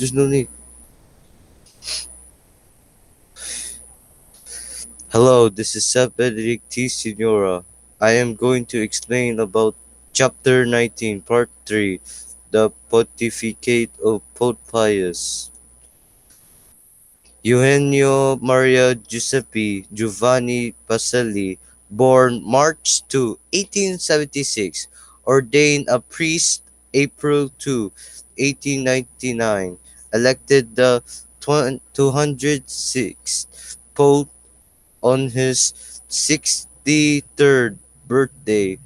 There's no need. Hello, this is Sir Benedict T. Signora. I am going to explain about Chapter 19, Part 3, the Pontificate of Pope Pius. Eugenio Maria Giuseppe Giovanni Pacelli, born March 2, 1876, ordained a priest April 2, 1899, elected the 206th Pope on his 63rd birthday,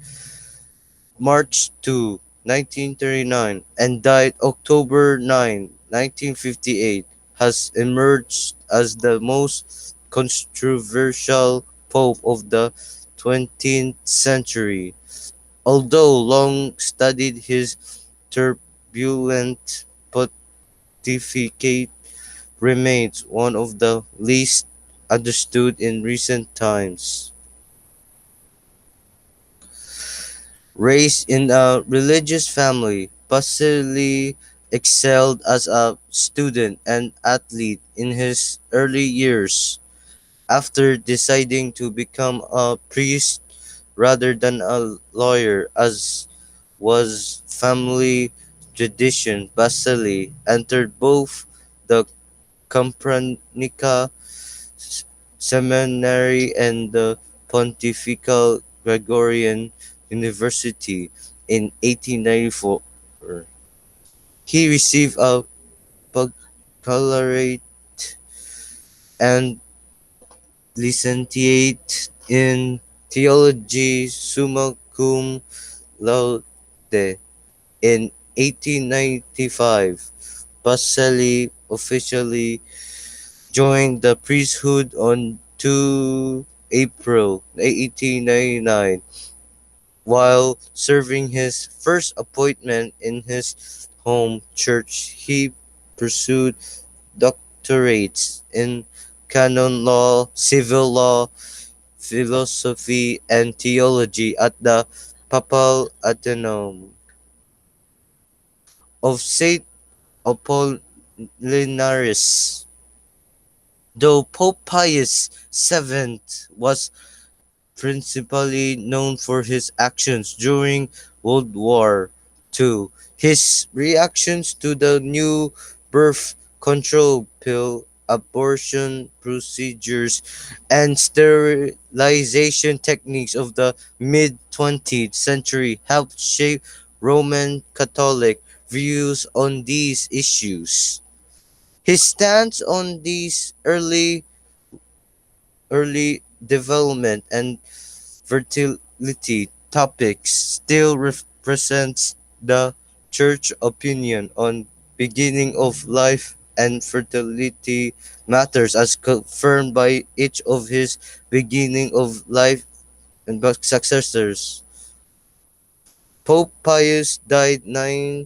March 2, 1939, and died October 9, 1958, has emerged as the most controversial pope of the 20th century. Although long studied, his turbulent pontificate remains one of the least understood in recent times. Raised in a religious family, Basili excelled as a student and athlete in his early years. After deciding to become a priest rather than a lawyer, as was family tradition, Basili entered both the Capranica Seminary and the Pontifical Gregorian University in 1894. He received a baccalaureate and licentiate in theology summa cum laude in 1895. Pacelli officially joined the priesthood on 2 April 1899. While serving his first appointment in his home church, he pursued doctorates in canon law, civil law, philosophy, and theology at the Papal Athenaeum of St. Apollinaris. Though Pope Pius VII was principally known for his actions during World War II. His reactions to the new birth control pill, abortion procedures, and sterilization techniques of the mid 20th century helped shape Roman Catholic views on these issues. His stance on these early development and fertility topics still represents the church opinion on beginning of life and fertility matters as confirmed by each of his beginning of life and successors. Pope Pius died 9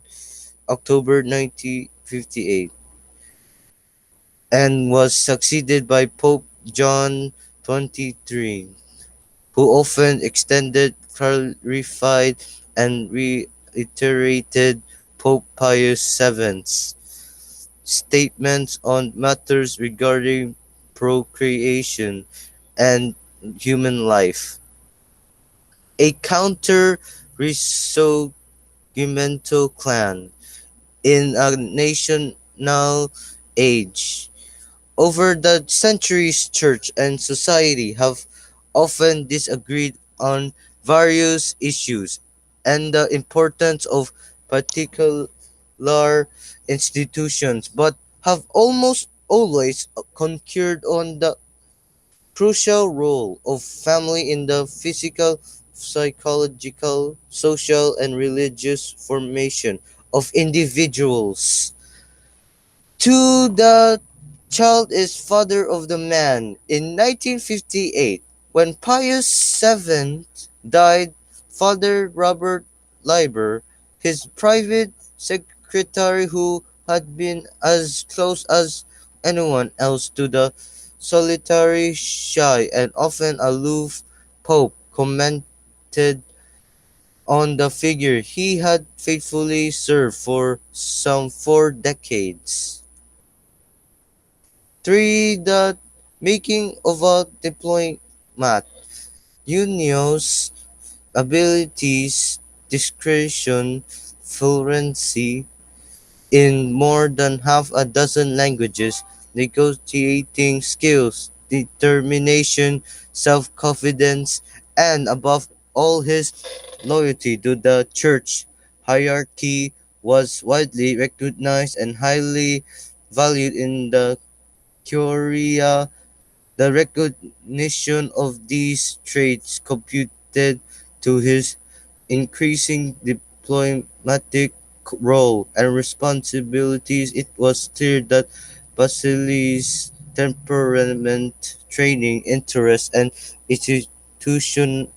October 1958 and was succeeded by Pope John 23, who often extended, clarified, and reiterated Pope Pius VII's statements on matters regarding procreation and human life. A counter-risorgimento clan in a national age. Over the centuries, church and society have often disagreed on various issues and the importance of particular institutions, but have almost always concurred on the crucial role of family in the physical, psychological, social, and religious formation of individuals. To the child is father of the man. In 1958, when Pius VII died, Father Robert Leiber, his private secretary who had been as close as anyone else to the solitary, shy, and often aloof Pope, commented on the figure he had faithfully served for some 4 decades. 3. The making of a diplomat. Union's abilities, discretion, fluency in more than half a dozen languages, negotiating skills, determination, self-confidence, and above all his loyalty to the church hierarchy was widely recognized and highly valued in the Curia. The recognition of these traits computed to his increasing diplomatic role and responsibilities. It was clear that Basile's temperament, training, interest, and institutional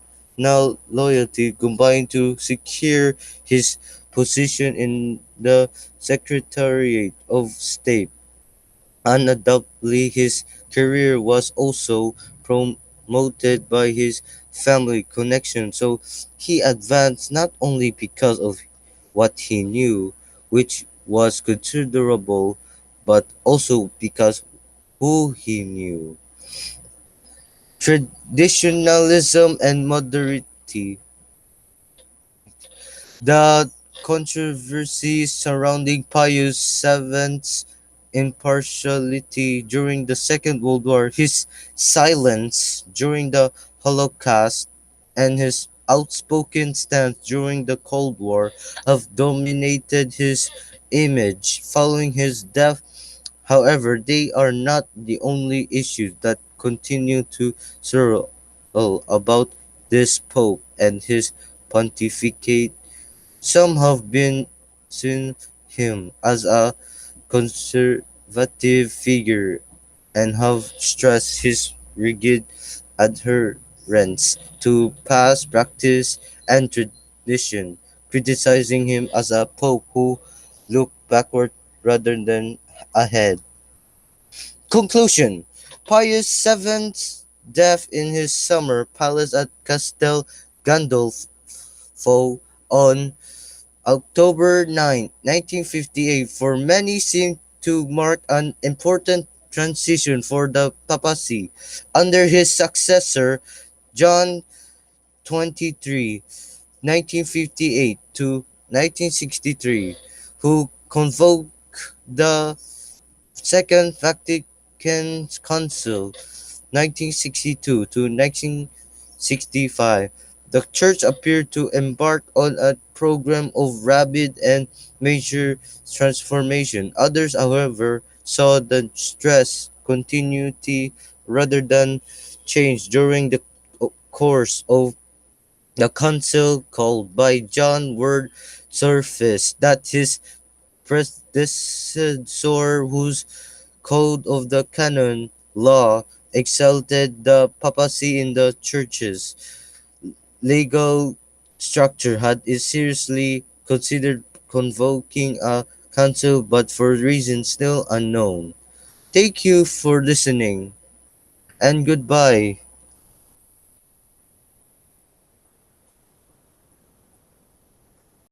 loyalty combined to secure his position in the Secretariat of State. Undoubtedly, his career was also promoted by his family connection, so he advanced not only because of what he knew, which was considerable, but also because who he knew. Traditionalism and modernity. The controversies surrounding Pius VII's impartiality during the Second World War, his silence during the Holocaust, and his outspoken stance during the Cold War have dominated his image following his death. However, they are not the only issues that continue to swirl about this Pope and his pontificate. Some have been seen him as a conservative figure and have stressed his rigid adherence to past practice and tradition, criticizing him as a pope who looked backward rather than ahead. Conclusion. Pius VII's death in his summer palace at Castel Gandolfo on October 9, 1958, for many seemed to mark an important transition for the papacy. Under his successor, John 23, 1958 to 1963, who convoked the Second Vatican Council 1962 to 1965, the Church appeared to embark on a program of rapid and major transformation. Others, however, saw the stress continuity rather than change during the course of the council called by John word surfaced that his predecessor, whose code of the canon law exalted the papacy in the church's legal structure, had seriously considered convoking a council, but for reasons still unknown. Thank you for listening, and goodbye.